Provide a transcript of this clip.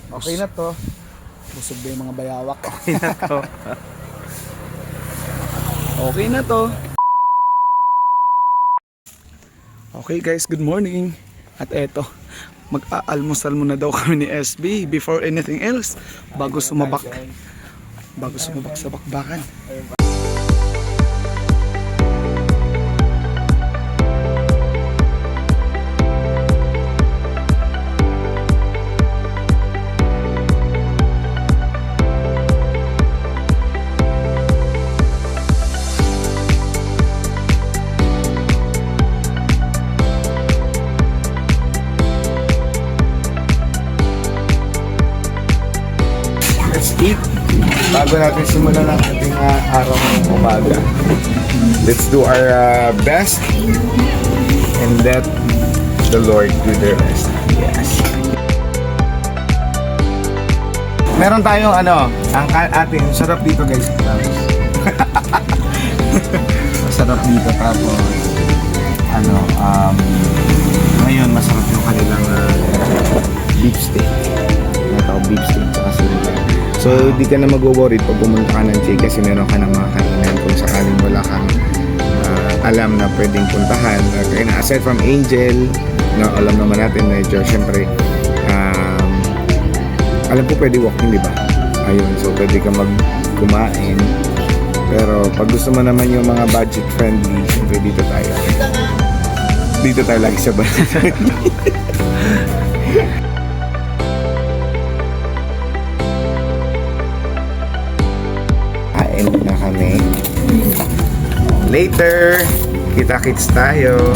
Okay na to. Busog ba yung mga bayawak? Okay na to. Okay na to. Okay guys, good morning. At eto, mag-aalmusal muna daw kami ni SB before anything else. Bago sumabak sa bakbakan. Let's eat. Bago natin simulan ang ating araw ng umaga. Let's do our best and let the Lord do the rest. Yes. Meron tayong ang ating sarap dito guys. Masarap dito tapos ngayon masarap yung kanilang beef steak. Beef steak kasi so di ka na mag-worry pag pumunta ka ng J kasi meron ka ng mga kainan kung sakaling wala kang alam na pwedeng puntahan. Aside from Angel, alam naman natin medyo syempre alam ko pwede walking, di ba? Ayun, so pwede ka kumain. Pero pag gusto mo naman yung mga budget friendly, syempre dito tayo lagi sa budget friendly. Kain na kami. Later, kita-kits tayo.